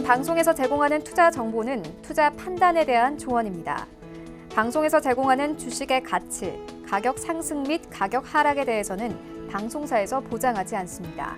방송에서 제공하는 투자 정보는 투자 판단에 대한 조언입니다. 방송에서 제공하는 주식의 가치, 가격 상승 및 가격 하락에 대해서는 방송사에서 보장하지 않습니다.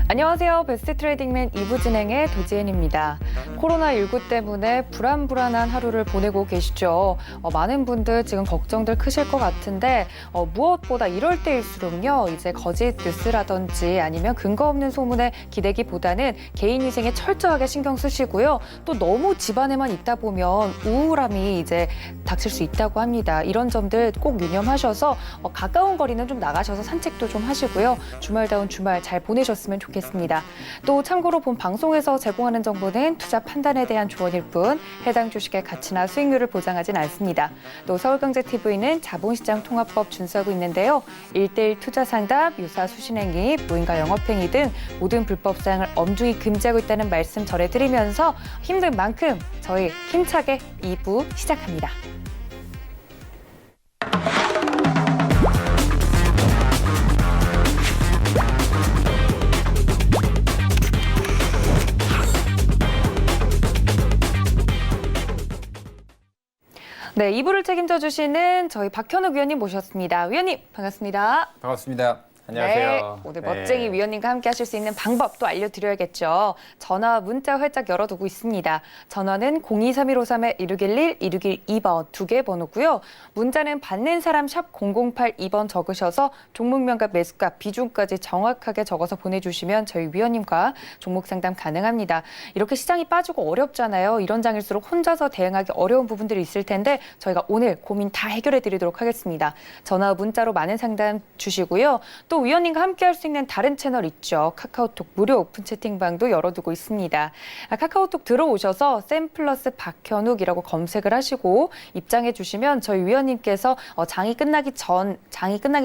안녕하세요. 베스트 트레이딩맨 2부 진행의 도지은입니다. 코로나19 때문에 불안불안한 하루를 보내고 계시죠. 많은 분들 지금 걱정들 크실 것 같은데 무엇보다 이럴 때일수록요. 이제 거짓 뉴스라든지 아니면 근거 없는 소문에 기대기보다는 개인 위생에 철저하게 신경 쓰시고요. 또 너무 집안에만 있다 보면 우울함이 이제 닥칠 수 있다고 합니다. 이런 점들 꼭 유념하셔서 가까운 거리는 좀 나가셔서 산책도 좀 하시고요. 주말다운 주말 잘 보내셨으면 좋겠습니다. 또 참고로 본 방송에서 제공하는 정보는 투자 판단에 대한 조언일 뿐 해당 주식의 가치나 수익률을 보장하진 않습니다. 또 서울경제TV는 자본시장 통합법 준수하고 있는데요. 1:1 투자 상담, 유사 수신행위, 무인가 영업행위 등 모든 불법 사항을 엄중히 금지하고 있다는 말씀 전해드리면서 힘든 만큼 저희 힘차게 2부 시작합니다. 네, 2부를 책임져 주시는 저희 박현욱 위원님 모셨습니다. 위원님 반갑습니다. 반갑습니다. 안녕하세요. 네, 오늘 멋쟁이 위원님과 함께 하실 수 있는 방법도 알려드려야겠죠. 전화, 문자 활짝 열어두고 있습니다. 전화는 023153-1611, 1612번 두 개 번호고요. 문자는 받는 사람 샵 0082번 적으셔서 종목명과 매수가, 비중까지 정확하게 적어서 보내주시면 저희 위원님과 종목 상담 가능합니다. 이렇게 시장이 빠지고 어렵잖아요. 이런 장일수록 혼자서 대응하기 어려운 부분들이 있을 텐데 저희가 오늘 고민 다 해결해 드리도록 하겠습니다. 전화, 문자로 많은 상담 주시고요. 또 위원님과 함께 할 수 있는 다른 채널 있죠. 카카오톡 무료 오픈 채팅방도 열어두고 있습니다. 카카오톡 들어오셔서 샘플러스 박현욱이라고 검색을 하시고 입장해 주시면 저희 위원님께서 장이 끝나기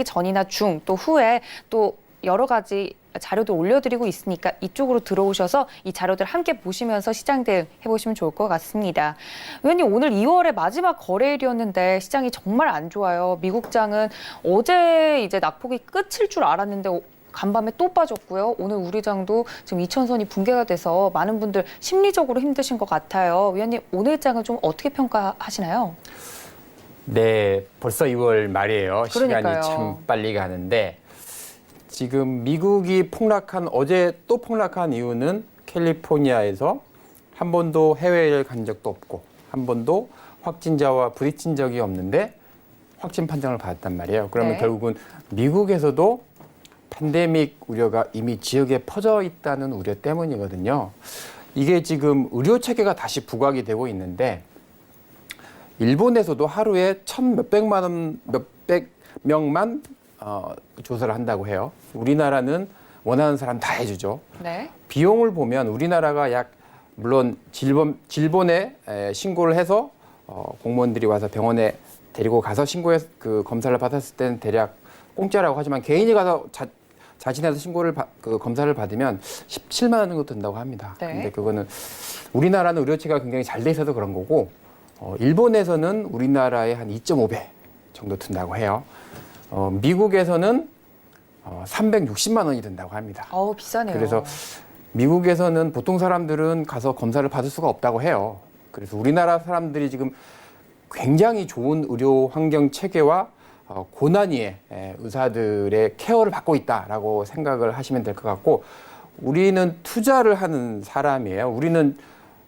전이나 중 또 후에 또 여러 가지 자료도 올려드리고 있으니까 이쪽으로 들어오셔서 이 자료들 함께 보시면서 시장 대응 해보시면 좋을 것 같습니다. 위원님, 오늘 2월의 마지막 거래일이었는데 시장이 정말 안 좋아요. 미국장은 어제 이제 낙폭이 끝일 줄 알았는데 간밤에 또 빠졌고요. 오늘 우리 장도 지금 2,000선이 붕괴가 돼서 많은 분들 심리적으로 힘드신 것 같아요. 위원님, 오늘 장은 좀 어떻게 평가하시나요? 네, 벌써 2월 말이에요. 그러니까요. 시간이 참 빨리 가는데 지금 미국이 어제 또 폭락한 이유는 캘리포니아에서 한 번도 해외를 간 적도 없고 한 번도 확진자와 부딪힌 적이 없는데 확진 판정을 받았단 말이에요. 그러면 네. 결국은 미국에서도 팬데믹 우려가 이미 지역에 퍼져 있다는 우려 때문이거든요. 이게 지금 의료 체계가 다시 부각이 되고 있는데 일본에서도 하루에 몇백 명만 조사를 한다고 해요. 우리나라는 원하는 사람 다 해주죠. 네. 비용을 보면 우리나라가 물론 질본에 신고를 해서 공무원들이 와서 병원에 데리고 가서 검사를 받았을 때는 대략 공짜라고 하지만 개인이 가서 자신에서 검사를 받으면 17만 원 정도 든다고 합니다. 네. 근데 그거는 우리나라는 의료체계가 굉장히 잘 돼 있어서 그런 거고 일본에서는 우리나라의 한 2.5배 정도 든다고 해요. 미국에서는 360만 원이 든다고 합니다. 비싸네요. 그래서 미국에서는 보통 사람들은 가서 검사를 받을 수가 없다고 해요. 그래서 우리나라 사람들이 지금 굉장히 좋은 의료 환경 체계와 고난이의 의사들의 케어를 받고 있다라고 생각을 하시면 될 것 같고 우리는 투자를 하는 사람이에요. 우리는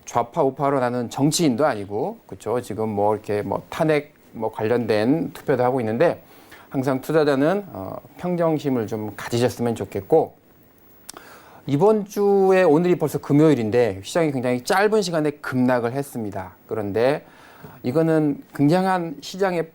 좌파 우파로 나는 정치인도 아니고 그렇죠. 지금 이렇게 탄핵 관련된 투표도 하고 있는데 항상 투자자는 평정심을 좀 가지셨으면 좋겠고 이번 주에 오늘이 벌써 금요일인데 시장이 굉장히 짧은 시간에 급락을 했습니다. 그런데 이거는 굉장한 시장의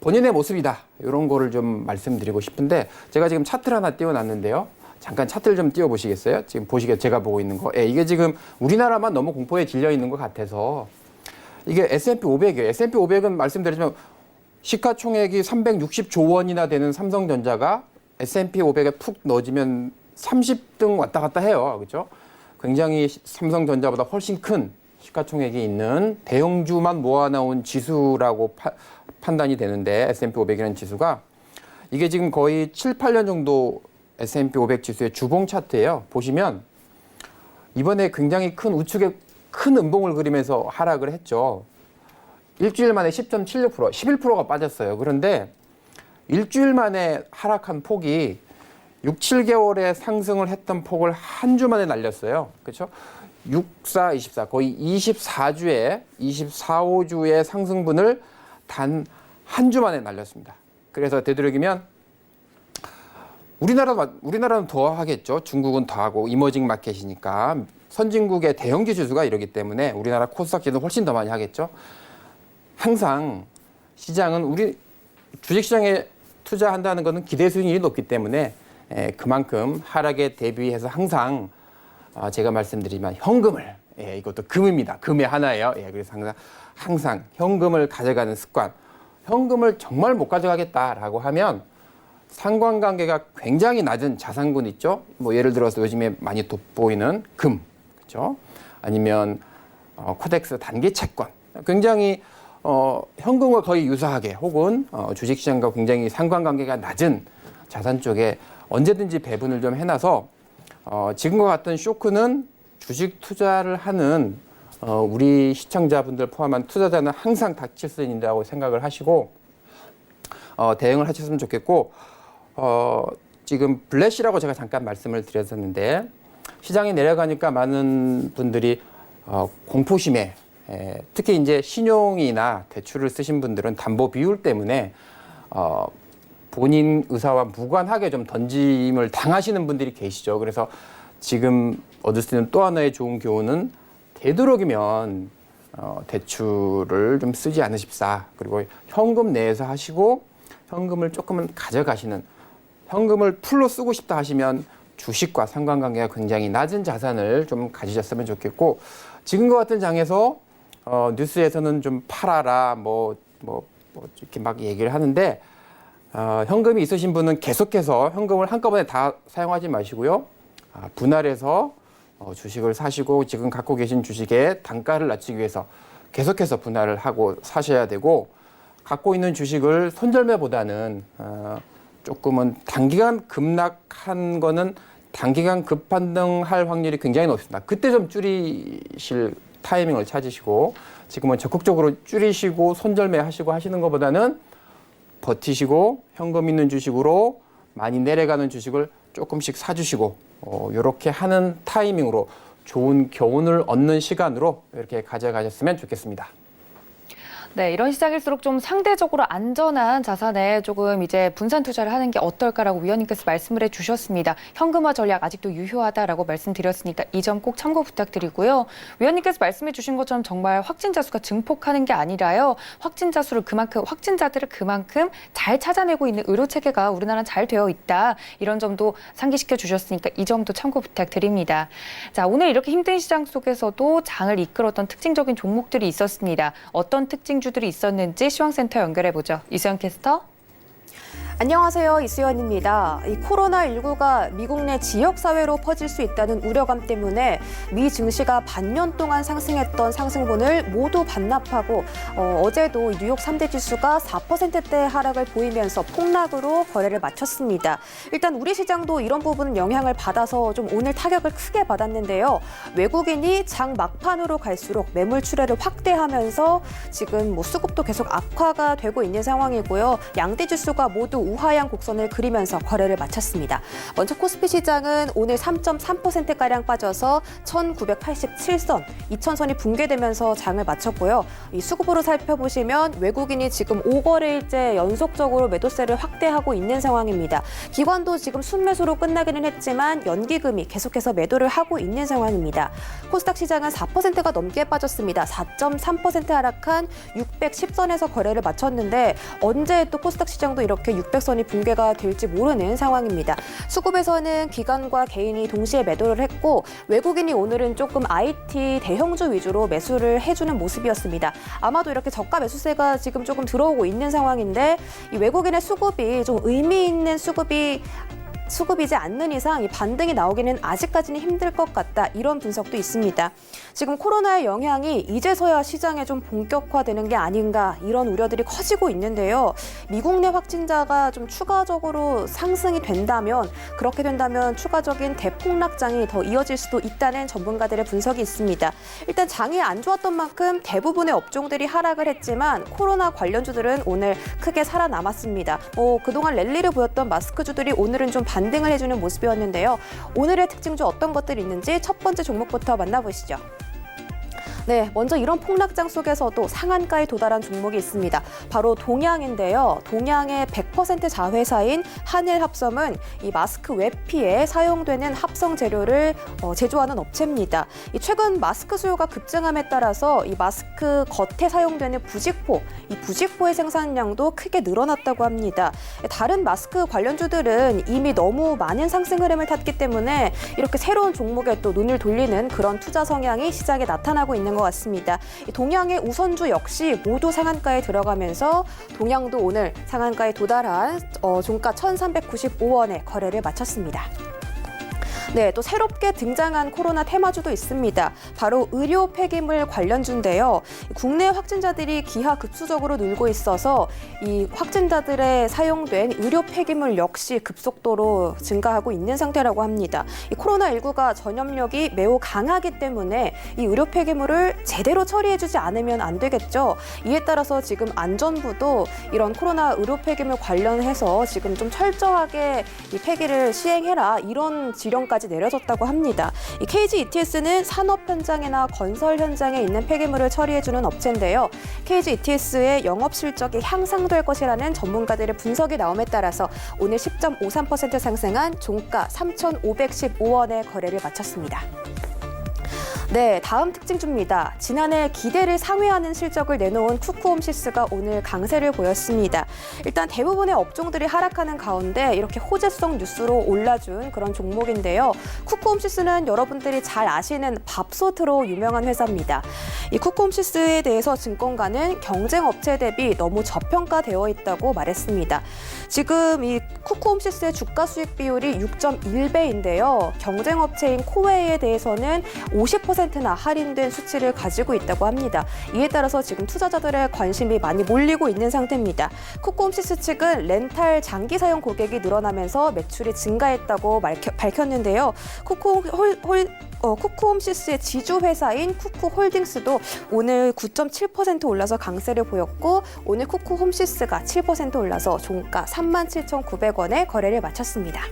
본인의 모습이다. 이런 거를 좀 말씀드리고 싶은데 제가 지금 차트를 하나 띄워놨는데요. 잠깐 차트를 좀 띄워보시겠어요? 지금 제가 보고 있는 거. 이게 지금 우리나라만 너무 공포에 질려 있는 것 같아서 이게 S&P 500이에요. S&P 500은 말씀드리지만 시가총액이 360조 원이나 되는 삼성전자가 S&P 500에 푹 넣어지면 30등 왔다 갔다 해요. 그렇죠? 굉장히 삼성전자보다 훨씬 큰 시가총액이 있는 대형주만 모아놓은 지수라고 판단이 되는데 S&P 500이라는 지수가 이게 지금 거의 7, 8년 정도 S&P 500 지수의 주봉 차트예요. 보시면 이번에 굉장히 큰 우측에 큰 음봉을 그리면서 하락을 했죠. 일주일 만에 10.76%, 11%가 빠졌어요. 그런데 일주일 만에 하락한 폭이 6, 7개월에 상승을 했던 폭을 한 주 만에 날렸어요. 그렇죠? 6, 4, 24, 거의 24주에, 24, 5주의 상승분을 단 한 주 만에 날렸습니다. 그래서 되도록이면 우리나라는 더 하겠죠. 중국은 더 하고 이머징 마켓이니까 선진국의 대형주 지수가 이러기 때문에 우리나라 코스닥 지수는 훨씬 더 많이 하겠죠. 항상 시장은 우리 주식시장에 투자한다는 것은 기대 수익률이 높기 때문에 그만큼 하락에 대비해서 항상 제가 말씀드리지만 현금을 이것도 금입니다. 금의 하나예요. 그래서 항상 현금을 가져가는 습관. 현금을 정말 못 가져가겠다라고 하면 상관관계가 굉장히 낮은 자산군 있죠. 뭐 예를 들어서 요즘에 많이 돋보이는 금, 그렇죠? 아니면 코덱스 단기 채권. 굉장히 현금과 거의 유사하게 혹은 주식시장과 굉장히 상관관계가 낮은 자산 쪽에 언제든지 배분을 좀 해놔서 지금과 같은 쇼크는 주식 투자를 하는 우리 시청자분들 포함한 투자자는 항상 닥칠 수 있다고 생각을 하시고 대응을 하셨으면 좋겠고 지금 블래시라고 제가 잠깐 말씀을 드렸었는데 시장이 내려가니까 많은 분들이 공포심에 특히 이제 신용이나 대출을 쓰신 분들은 담보 비율 때문에 본인 의사와 무관하게 좀 던짐을 당하시는 분들이 계시죠. 그래서 지금 얻을 수 있는 또 하나의 좋은 교훈은 되도록이면 대출을 좀 쓰지 않으십사. 그리고 현금 내에서 하시고 현금을 조금은 가져가시는 현금을 풀로 쓰고 싶다 하시면 주식과 상관관계가 굉장히 낮은 자산을 좀 가지셨으면 좋겠고 지금과 같은 장에서 뉴스에서는 좀 팔아라 뭐 이렇게 막 얘기를 하는데 현금이 있으신 분은 계속해서 현금을 한꺼번에 다 사용하지 마시고요. 분할해서 주식을 사시고 지금 갖고 계신 주식의 단가를 낮추기 위해서 계속해서 분할을 하고 사셔야 되고 갖고 있는 주식을 손절매보다는 조금은 단기간 급락한 거는 단기간 급반등할 확률이 굉장히 높습니다. 그때 좀 줄이실 타이밍을 찾으시고 지금은 적극적으로 줄이시고 손절매 하시고 하시는 것보다는 버티시고 현금 있는 주식으로 많이 내려가는 주식을 조금씩 사주시고 이렇게 하는 타이밍으로 좋은 교훈을 얻는 시간으로 이렇게 가져가셨으면 좋겠습니다. 네, 이런 시장일수록 좀 상대적으로 안전한 자산에 조금 이제 분산 투자를 하는 게 어떨까라고 위원님께서 말씀을 해주셨습니다. 현금화 전략 아직도 유효하다라고 말씀드렸으니까 이 점 꼭 참고 부탁드리고요. 위원님께서 말씀해 주신 것처럼 정말 확진자 수가 증폭하는 게 아니라요. 확진자들을 그만큼 잘 찾아내고 있는 의료 체계가 우리나라는 잘 되어 있다. 이런 점도 상기시켜 주셨으니까 이 점도 참고 부탁드립니다. 자, 오늘 이렇게 힘든 시장 속에서도 장을 이끌었던 특징적인 종목들이 있었습니다. 어떤 특징주들이 있었는지 시황센터 연결해보죠. 이수연 캐스터. 안녕하세요. 이수연입니다. 이 코로나19가 미국 내 지역사회로 퍼질 수 있다는 우려감 때문에 미 증시가 반년 동안 상승했던 상승분을 모두 반납하고 어제도 뉴욕 3대 지수가 4%대 하락을 보이면서 폭락으로 거래를 마쳤습니다. 일단 우리 시장도 이런 부분 영향을 받아서 좀 오늘 타격을 크게 받았는데요. 외국인이 장 막판으로 갈수록 매물 출회를 확대하면서 지금 수급도 계속 악화가 되고 있는 상황이고요. 양대 지수가 모두 우하향 곡선을 그리면서 거래를 마쳤습니다. 먼저 코스피 시장은 오늘 3.3%가량 빠져서 1987선, 2000선이 붕괴되면서 장을 마쳤고요. 이 수급으로 살펴보시면 외국인이 지금 5거래일째 연속적으로 매도세를 확대하고 있는 상황입니다. 기관도 지금 순매수로 끝나기는 했지만 연기금이 계속해서 매도를 하고 있는 상황입니다. 코스닥 시장은 4%가 넘게 빠졌습니다. 4.3% 하락한 610선에서 거래를 마쳤는데 언제 또 코스닥 시장도 이렇게 600선이 붕괴가 될지 모르는 상황입니다. 수급에서는 기관과 개인이 동시에 매도를 했고 외국인이 오늘은 조금 IT 대형주 위주로 매수를 해주는 모습이었습니다. 아마도 이렇게 저가 매수세가 지금 조금 들어오고 있는 상황인데 이 외국인의 수급이 좀 의미 있는 수급이 수급이지 않는 이상 이 반등이 나오기는 아직까지는 힘들 것 같다. 이런 분석도 있습니다. 지금 코로나의 영향이 이제서야 시장에 좀 본격화되는 게 아닌가 이런 우려들이 커지고 있는데요. 미국 내 확진자가 좀 추가적으로 상승이 된다면 그렇게 된다면 추가적인 대폭락장이 더 이어질 수도 있다는 전문가들의 분석이 있습니다. 일단 장이 안 좋았던 만큼 대부분의 업종들이 하락을 했지만 코로나 관련주들은 오늘 크게 살아남았습니다. 그동안 랠리를 보였던 마스크주들이 오늘은 좀 반등을 해주는 모습이었는데요. 오늘의 특징주 어떤 것들이 있는지 첫 번째 종목부터 만나보시죠. 네, 먼저 이런 폭락장 속에서도 상한가에 도달한 종목이 있습니다. 바로 동양인데요. 동양의 100% 자회사인 한일합섬은 이 마스크 외피에 사용되는 합성 재료를 제조하는 업체입니다. 최근 마스크 수요가 급증함에 따라서 이 마스크 겉에 사용되는 부직포, 이 부직포의 생산량도 크게 늘어났다고 합니다. 다른 마스크 관련주들은 이미 너무 많은 상승 흐름을 탔기 때문에 이렇게 새로운 종목에 또 눈을 돌리는 그런 투자 성향이 시장에 나타나고 있는 것 같습니다. 동양의 우선주 역시 모두 상한가에 들어가면서 동양도 오늘 상한가에 도달한 종가 1,395원에 거래를 마쳤습니다. 네, 또 새롭게 등장한 코로나 테마주도 있습니다. 바로 의료 폐기물 관련주인데요. 국내 확진자들이 기하급수적으로 늘고 있어서 이 확진자들의 사용된 의료 폐기물 역시 급속도로 증가하고 있는 상태라고 합니다. 이 코로나19가 전염력이 매우 강하기 때문에 이 의료 폐기물을 제대로 처리해주지 않으면 안 되겠죠. 이에 따라서 지금 안전부도 이런 코로나 의료 폐기물 관련해서 지금 좀 철저하게 이 폐기를 시행해라 이런 지령까지 내려졌다고 합니다. 이 KG ETS는 산업 현장이나 건설 현장에 있는 폐기물을 처리해주는 업체인데요. KG ETS의 영업 실적이 향상될 것이라는 전문가들의 분석이 나옴에 따라서 오늘 10.53% 상승한 종가 3,515원에 거래를 마쳤습니다. 네, 다음 특징주입니다. 지난해 기대를 상회하는 실적을 내놓은 쿠쿠홈시스가 오늘 강세를 보였습니다. 일단 대부분의 업종들이 하락하는 가운데 이렇게 호재성 뉴스로 올라준 그런 종목인데요. 쿠쿠홈시스는 여러분들이 잘 아시는 밥솥으로 유명한 회사입니다. 이 쿠쿠홈시스에 대해서 증권가는 경쟁 업체 대비 너무 저평가되어 있다고 말했습니다. 지금 이 쿠쿠홈시스의 주가 수익 비율이 6.1배인데요. 경쟁 업체인 코웨이에 대해서는 50%나 할인된 수치를 가지고 있다고 합니다. 이에 따라서 지금 투자자들의 관심이 많이 몰리고 있는 상태입니다. 쿠쿠홈시스 측은 렌탈 장기 사용 고객이 늘어나면서 매출이 증가했다고 밝혔는데요. 쿠쿠홈시스의 지주회사인 쿠쿠홀딩스도 오늘 9.7% 올라서 강세를 보였고 오늘 쿠쿠홈시스가 7% 올라서 종가 37,900원에 거래를 마쳤습니다.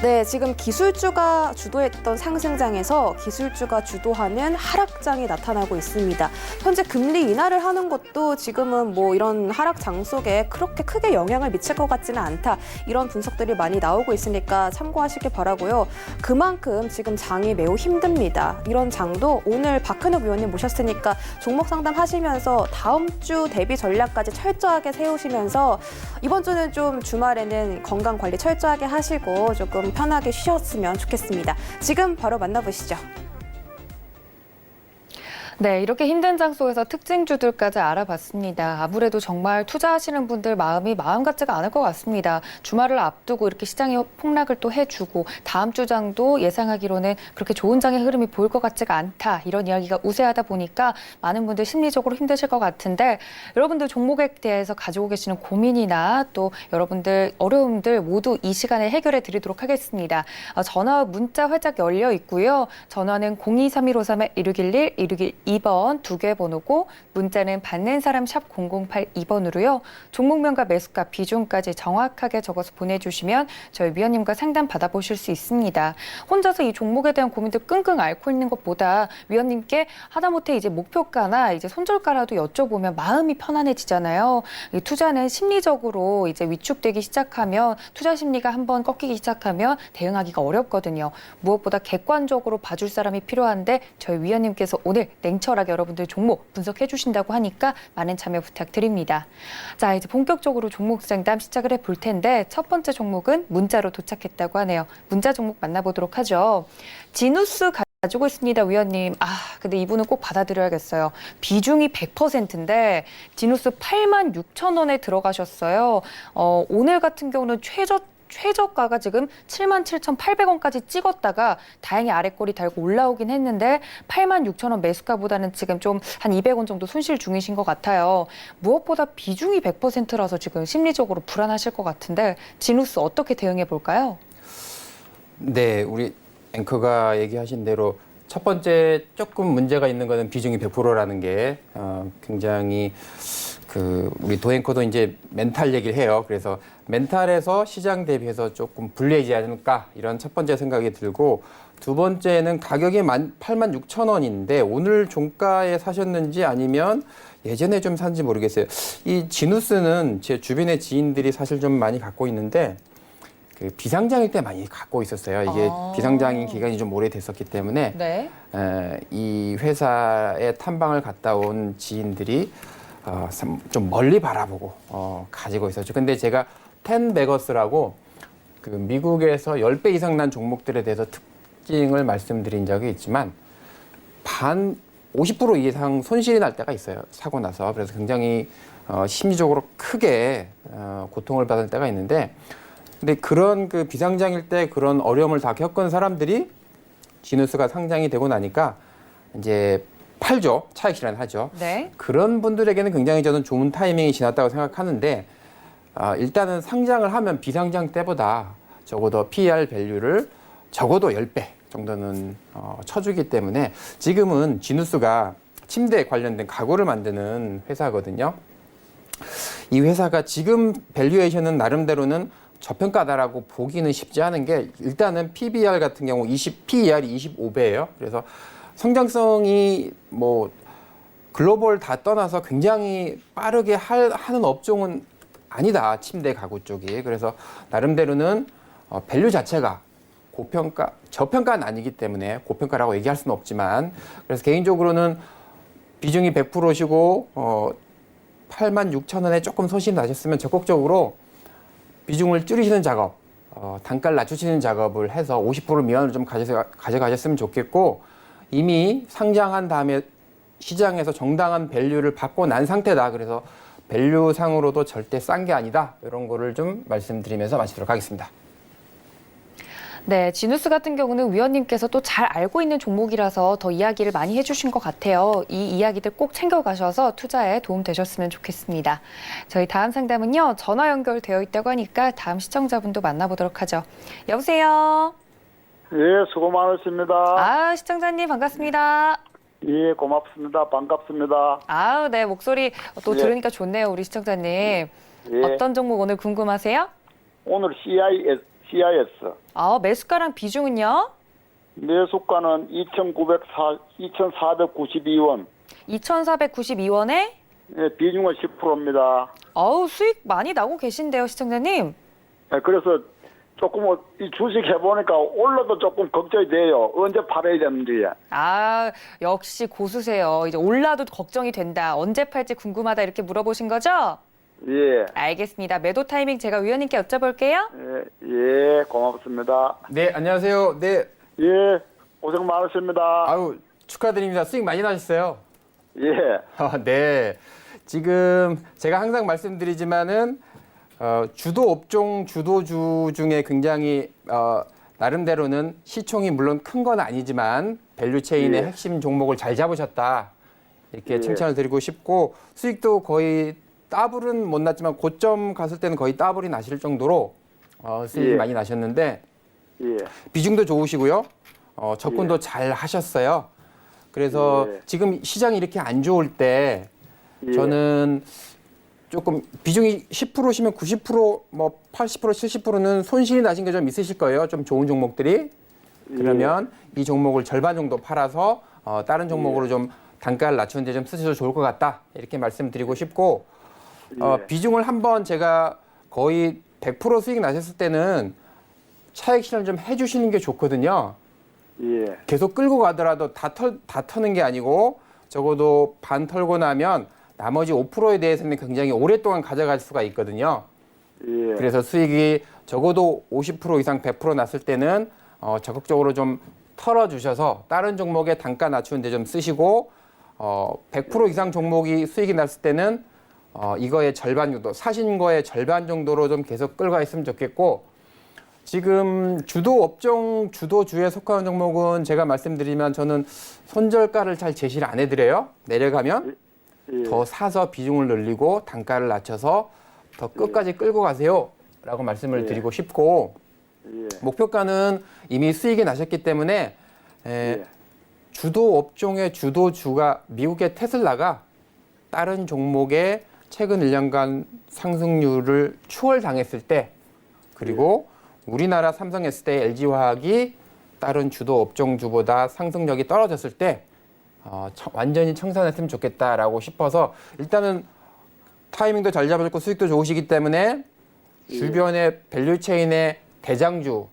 네, 지금 기술주가 주도했던 상승장에서 기술주가 주도하는 하락장이 나타나고 있습니다. 현재 금리 인하를 하는 것도 지금은 뭐 이런 하락장 속에 그렇게 크게 영향을 미칠 것 같지는 않다. 이런 분석들이 많이 나오고 있으니까 참고하시길 바라고요. 그만큼 지금 장이 매우 힘듭니다. 이런 장도 오늘 박근혁 위원님 모셨으니까 종목 상담하시면서 다음 주 대비 전략까지 철저하게 세우시면서 이번 주는 좀 주말에는 건강 관리 철저하게 하시고 조금 편하게 쉬셨으면 좋겠습니다. 지금 바로 만나보시죠. 네, 이렇게 힘든 장 속에서 특징주들까지 알아봤습니다. 아무래도 정말 투자하시는 분들 마음이 마음 같지가 않을 것 같습니다. 주말을 앞두고 이렇게 시장이 폭락을 또 해주고 다음 주 장도 예상하기로는 그렇게 좋은 장의 흐름이 보일 것 같지가 않다. 이런 이야기가 우세하다 보니까 많은 분들 심리적으로 힘드실 것 같은데 여러분들 종목에 대해서 가지고 계시는 고민이나 또 여러분들 어려움들 모두 이 시간에 해결해 드리도록 하겠습니다. 전화, 문자 활짝 열려 있고요. 전화는 023153-1611, 1612번 두 개 번호고 문자는 받는 사람 샵 0082번으로요. 종목명과 매수가 비중까지 정확하게 적어서 보내주시면 저희 위원님과 상담 받아보실 수 있습니다. 혼자서 이 종목에 대한 고민들 끙끙 앓고 있는 것보다 위원님께 하다못해 이제 목표가나 이제 손절가라도 여쭤보면 마음이 편안해지잖아요. 이 투자는 심리적으로 이제 위축되기 시작하면 투자 심리가 한번 꺾이기 시작하면 대응하기가 어렵거든요. 무엇보다 객관적으로 봐줄 사람이 필요한데 저희 위원님께서 오늘 냉철하게 여러분들 종목 분석해 주신다고 하니까 많은 참여 부탁드립니다. 자, 이제 본격적으로 종목 상담 시작을 해볼 텐데 첫 번째 종목은 문자로 도착했다고 하네요. 문자 종목 만나보도록 하죠. 지누스 가지고 있습니다, 위원님. 근데 이분은 꼭 받아들여야겠어요. 비중이 100%인데 지누스 86,000원에 들어가셨어요. 오늘 같은 경우는 최저가가 지금 77,800원까지 찍었다가 다행히 아래 꼬리 달고 올라오긴 했는데 86,000원 매수가보다는 지금 좀 한 200원 정도 손실 중이신 것 같아요. 무엇보다 비중이 100%라서 지금 심리적으로 불안하실 것 같은데 지누스 어떻게 대응해 볼까요? 네, 우리 앵커가 얘기하신 대로 첫 번째 조금 문제가 있는 거는 비중이 100%라는 게 굉장히 우리 도앵커도 이제 멘탈 얘기를 해요. 그래서 멘탈에서 시장 대비해서 조금 불리하지 않을까 이런 첫 번째 생각이 들고 두 번째는 가격이 86,000원인데 오늘 종가에 사셨는지 아니면 예전에 좀 산지 모르겠어요. 이 지누스는 제 주변의 지인들이 사실 좀 많이 갖고 있는데 비상장일 때 많이 갖고 있었어요. 이게 비상장인 기간이 좀 오래됐었기 때문에 네. 이 회사에 탐방을 갔다 온 지인들이 좀 멀리 바라보고 가지고 있었죠. 근데 제가 텐베거스라고 미국에서 10배 이상 난 종목들에 대해서 특징을 말씀드린 적이 있지만 50% 이상 손실이 날 때가 있어요. 사고 나서. 그래서 굉장히 심리적으로 크게 고통을 받을 때가 있는데 근데 그런 비상장일 때 그런 어려움을 다 겪은 사람들이 지누스가 상장이 되고 나니까 이제 팔죠. 차익 실현하죠. 네. 그런 분들에게는 굉장히 저는 좋은 타이밍이 지났다고 생각하는데 일단은 상장을 하면 비상장 때보다 적어도 PER 밸류를 적어도 10배 정도는 쳐주기 때문에 지금은 지누스가 침대 관련된 가구를 만드는 회사거든요. 이 회사가 지금 밸류에이션은 나름대로는 저평가다라고 보기는 쉽지 않은 게 일단은 PBR 같은 경우 PER이 25배예요. 그래서 성장성이 글로벌 다 떠나서 굉장히 빠르게 하는 업종은 아니다. 침대 가구 쪽이. 그래서 나름대로는 밸류 자체가 저평가는 아니기 때문에 고평가라고 얘기할 수는 없지만 그래서 개인적으로는 비중이 100%시고 86,000원에 조금 손실이 나셨으면 적극적으로 비중을 줄이시는 작업, 단가를 낮추시는 작업을 해서 50% 미만으로 좀 가져가셨으면 좋겠고 이미 상장한 다음에 시장에서 정당한 밸류를 받고 난 상태다. 그래서 밸류상으로도 절대 싼 게 아니다. 이런 거를 좀 말씀드리면서 마치도록 하겠습니다. 네, 지누스 같은 경우는 위원님께서 또 잘 알고 있는 종목이라서 더 이야기를 많이 해주신 것 같아요. 이 이야기들 꼭 챙겨가셔서 투자에 도움 되셨으면 좋겠습니다. 저희 다음 상담은요, 전화 연결되어 있다고 하니까 다음 시청자분도 만나보도록 하죠. 여보세요? 예, 수고 많으십니다. 시청자님 반갑습니다. 예, 고맙습니다. 반갑습니다. 네, 목소리 또 예. 들으니까 좋네요, 우리 시청자님. 예. 어떤 종목 오늘 궁금하세요? 오늘 CIS. 매수가랑 비중은요? 매수가는 2,492원. 2,492원에? 예, 비중은 10%입니다. 수익 많이 나고 계신데요, 시청자님. 예, 그래서 조금 이 주식 해보니까 올라도 조금 걱정이 돼요. 언제 팔아야 되는지. 역시 고수세요. 이제 올라도 걱정이 된다. 언제 팔지 궁금하다 이렇게 물어보신 거죠? 예. 알겠습니다. 매도 타이밍 제가 위원님께 여쭤볼게요. 예, 고맙습니다. 네, 안녕하세요. 네. 예, 고생 많으십니다. 축하드립니다. 수익 많이 나셨어요. 예. 네. 지금 제가 항상 말씀드리지만은 주도 업종 주도주 중에 굉장히 나름대로는 시총이 물론 큰 건 아니지만 밸류 체인의 예. 핵심 종목을 잘 잡으셨다. 이렇게 예. 칭찬을 드리고 싶고 수익도 거의 더블은 못 났지만 고점 갔을 때는 거의 더블이 나실 정도로 수익이 예. 많이 나셨는데 예. 비중도 좋으시고요. 접근도 잘 하셨어요. 그래서 예. 지금 시장이 이렇게 안 좋을 때 예. 저는 조금 비중이 10%시면 90%, 80%, 70%는 손실이 나신 게 좀 있으실 거예요. 좀 좋은 종목들이. 그러면 이 종목을 절반 정도 팔아서 다른 종목으로 좀 단가를 낮추는 데 좀 쓰셔도 좋을 것 같다. 이렇게 말씀드리고 싶고 비중을 한번 제가 거의 100% 수익 나셨을 때는 차익 실현 좀 해주시는 게 좋거든요. 예. 계속 끌고 가더라도 다 터는 게 아니고 적어도 반 털고 나면 나머지 5%에 대해서는 굉장히 오랫동안 가져갈 수가 있거든요. 예. 그래서 수익이 적어도 50% 이상 100% 났을 때는 적극적으로 좀 털어주셔서 다른 종목의 단가 낮추는 데 좀 쓰시고 100% 이상 종목이 수익이 났을 때는 이거의 절반 정도, 사신 거의 절반 정도로 좀 계속 끌고 있으면 좋겠고 지금 주도 업종 주도주에 속하는 종목은 제가 말씀드리면 저는 손절가를 잘 제시를 안 해드려요. 내려가면 예. 더 사서 비중을 늘리고 단가를 낮춰서 더 끝까지 끌고 가세요라고 말씀을 예. 드리고 싶고 예. 목표가는 이미 수익이 나셨기 때문에 예. 주도 업종의 주도주가 미국의 테슬라가 다른 종목의 최근 1년간 상승률을 추월당했을 때 그리고 우리나라 삼성에스테 LG화학이 다른 주도 업종주보다 상승력이 떨어졌을 때 완전히 청산했으면 좋겠다라고 싶어서 일단은 타이밍도 잘 잡아줬고 수익도 좋으시기 때문에 주변의 밸류체인의 대장주의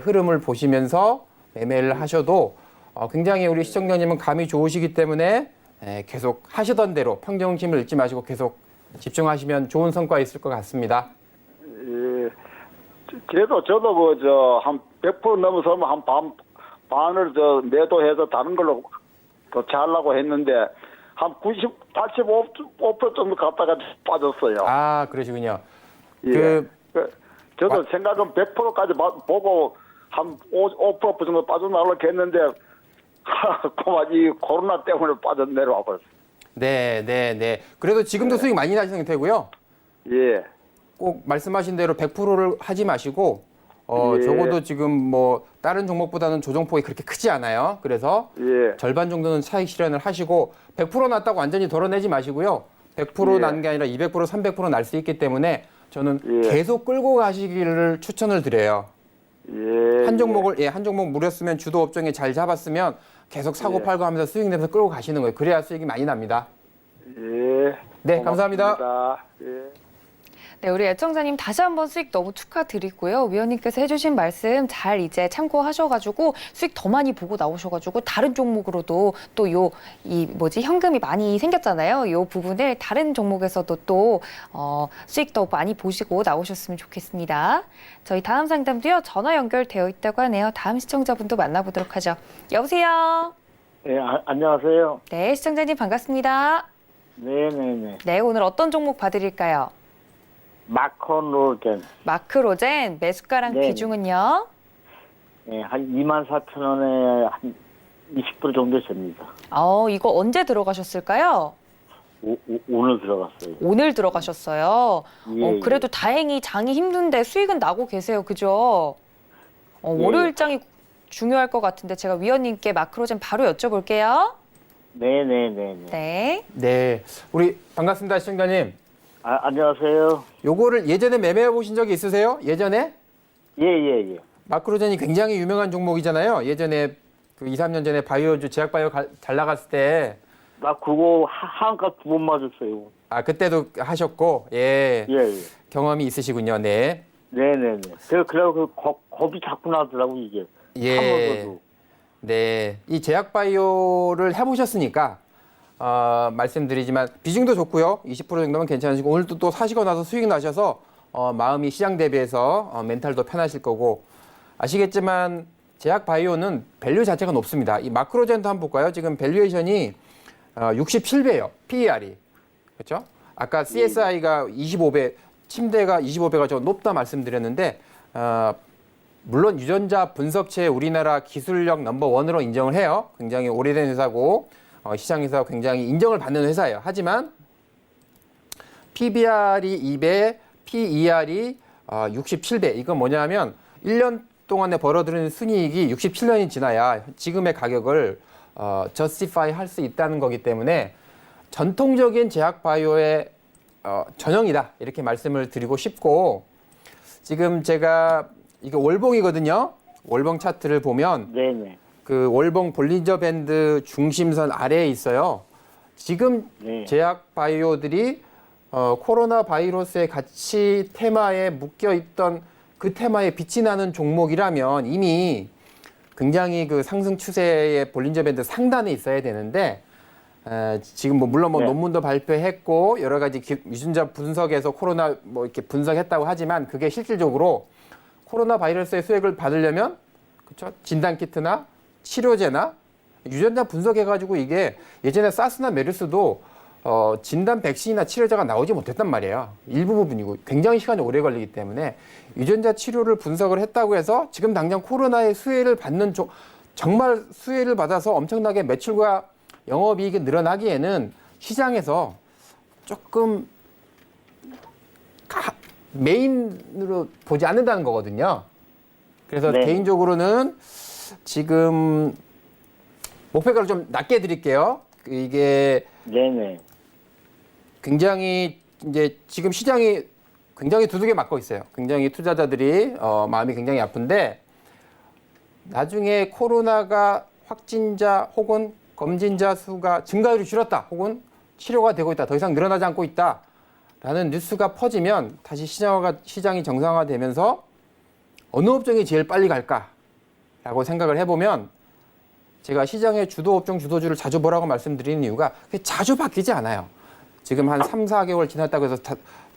흐름을 보시면서 매매를 하셔도 굉장히 우리 시청자님은 감이 좋으시기 때문에 계속 하시던 대로 평정심을 잃지 마시고 계속 집중하시면 좋은 성과 있을 것 같습니다. 예. 그래도 저도 한 100% 넘어서면 한 반을 매도해서 다른 걸로 더 잘라고 했는데 한 85% 정도 갔다가 빠졌어요. 아, 그러시군요. 예. 저도 생각은 100%까지 보고 한 5% 정도 빠져나가려고 했는데 그만 이 코로나 때문에 빠져 내려와 버렸어요. 네. 그래도 지금도 수익 많이 나신 상태고요. 예. 꼭 말씀하신 대로 100%를 하지 마시고 예. 적어도 지금 뭐 다른 종목보다는 조정폭이 그렇게 크지 않아요. 그래서 예. 절반 정도는 차익 실현을 하시고 100% 났다고 완전히 덜어내지 마시고요. 100% 예. 난 게 아니라 200%, 300% 날 수 있기 때문에 저는 예. 계속 끌고 가시기를 추천을 드려요. 예. 한 종목을 한 종목 무렸으면 주도 업종에 잘 잡았으면 계속 사고 예. 팔고 하면서 수익 내면서 끌고 가시는 거예요. 그래야 수익이 많이 납니다. 예. 네, 감사합니다. 고맙습니다. 예. 네, 우리 애청자님 다시 한번 수익 너무 축하드리고요. 위원님께서 해주신 말씀 잘 이제 참고하셔가지고 수익 더 많이 보고 나오셔가지고 다른 종목으로도 또 현금이 많이 생겼잖아요. 요 부분을 다른 종목에서도 또 수익 더 많이 보시고 나오셨으면 좋겠습니다. 저희 다음 상담도요, 전화 연결되어 있다고 하네요. 다음 시청자분도 만나보도록 하죠. 여보세요? 네, 안녕하세요. 네, 시청자님 반갑습니다. 네네네. 네, 오늘 어떤 종목 봐드릴까요? 마코노겐. 마크로젠 매수가랑 네. 비중은요? 네, 한 24,000원에 한 20% 정도 됩니다. 이거 언제 들어가셨을까요? 오늘 들어갔어요. 오늘 들어가셨어요. 예, 그래도 다행히 장이 힘든데 수익은 나고 계세요. 그죠? 예. 월요일장이 중요할 것 같은데 제가 위원님께 마크로젠 바로 여쭤볼게요. 네네네네. 네. 네, 우리 반갑습니다, 시청자님. 안녕하세요. 요거를 예전에 매매해 보신 적이 있으세요? 예전에? 예. 마크로젠이 굉장히 유명한 종목이잖아요. 예전에 그 2, 3년 전에 바이오주 제약바이오 잘 나갔을 때 나 그거 한가 2번 맞았어요. 그때도 하셨고 예. 경험이 있으시군요. 네. 네네네. 그래서 겁이 자꾸 나더라고, 이게. 예. 한번도. 네. 이 제약바이오를 해보셨으니까 말씀드리지만 비중도 좋고요. 20% 정도면 괜찮으시고 오늘도 또 사시고 나서 수익 나셔서 마음이 시장 대비해서 멘탈도 편하실 거고 아시겠지만 제약바이오는 밸류 자체가 높습니다. 이 마크로젠도 한번 볼까요? 지금 밸류에이션이 67배예요. PER이. 그렇죠? 아까 CSI가 25배, 침대가 25배가 좀 높다 말씀드렸는데 물론 유전자 분석체 우리나라 기술력 넘버 1으로 인정을 해요. 굉장히 오래된 회사고 시장에서 굉장히 인정을 받는 회사예요. 하지만 PBR이 2배, PER이 67배. 이건 뭐냐면 1년 동안에 벌어들이는 순이익이 67년이 지나야 지금의 가격을 justify 할 수 있다는 거기 때문에 전통적인 제약바이오의 전형이다. 이렇게 말씀을 드리고 싶고 지금 제가 이게 월봉이거든요. 월봉 차트를 보면 네네. 그 월봉 볼린저 밴드 중심선 아래에 있어요. 지금 네. 제약 바이오들이 코로나 바이러스의 가치 테마에 묶여 있던 그 테마에 빛이 나는 종목이라면 이미 굉장히 그 상승 추세의 볼린저 밴드 상단에 있어야 되는데 지금 물론 네. 논문도 발표했고 여러 가지 유전자 분석에서 코로나 이렇게 분석했다고 하지만 그게 실질적으로 코로나 바이러스의 수익을 받으려면 그렇죠? 진단 키트나 치료제나 유전자 분석해가지고 이게 예전에 사스나 메르스도 진단 백신이나 치료제가 나오지 못했단 말이에요. 일부 부분이고 굉장히 시간이 오래 걸리기 때문에 유전자 치료를 분석을 했다고 해서 지금 당장 코로나의 수혜를 받는 정말 수혜를 받아서 엄청나게 매출과 영업이익이 늘어나기에는 시장에서 조금 메인으로 보지 않는다는 거거든요. 그래서 네. 개인적으로는 지금 목표가를 좀 낮게 드릴게요. 이게 네네. 굉장히 이제 지금 시장이 굉장히 두둑에 맞고 있어요. 굉장히 투자자들이 마음이 굉장히 아픈데 나중에 코로나가 확진자 혹은 검진자 수가 증가율이 줄었다 혹은 치료가 되고 있다 더 이상 늘어나지 않고 있다라는 뉴스가 퍼지면 다시 시장이 정상화되면서 어느 업종이 제일 빨리 갈까라고 생각을 해보면 제가 시장의 주도 업종 주도주를 자주 보라고 말씀드리는 이유가 자주 바뀌지 않아요. 지금 한 3, 4개월 지났다고 해서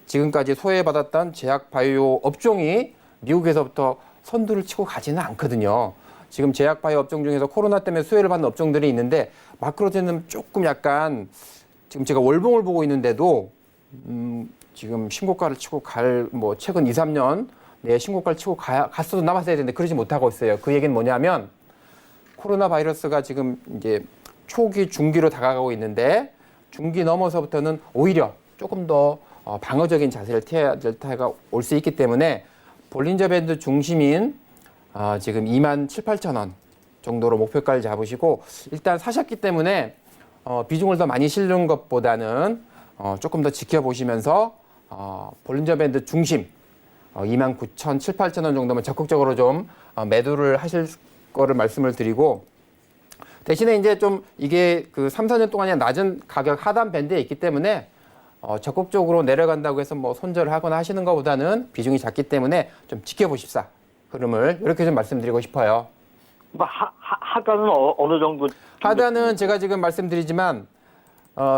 지금까지 소외받았던 제약 바이오 업종이 미국에서부터 선두를 치고 가지는 않거든요. 지금 제약 바이오 업종 중에서 코로나 때문에 수혜를 받는 업종들이 있는데 마크로제는 조금 약간 지금 제가 월봉을 보고 있는데도 지금 신고가를 치고 뭐 최근 2, 3년 내에 신고가를 치고 갔어도 남았어야 되는데 그러지 못하고 있어요. 그 얘기는 뭐냐면 코로나 바이러스가 지금 이제 초기, 중기로 다가가고 있는데 중기 넘어서부터는 오히려 조금 더 방어적인 자세를 취해야 될 때가 올 수 있기 때문에 볼린저 밴드 중심인 지금 2만 7, 8천 원 정도로 목표가를 잡으시고 일단 사셨기 때문에 비중을 더 많이 실는 것보다는 조금 더 지켜보시면서 볼린저 밴드 중심 2만 9천, 7, 8천 원 정도면 적극적으로 좀 매도를 하실 거를 말씀을 드리고 대신에 이제 좀 이게 그 3, 4년 동안의 낮은 가격 하단 밴드에 있기 때문에 적극적으로 내려간다고 해서 뭐 손절을 하거나 하시는 것보다는 비중이 작기 때문에 좀 지켜보십사 흐름을 이렇게 좀 말씀드리고 싶어요. 하단은 어느 정도? 하단은 제가 지금 말씀드리지만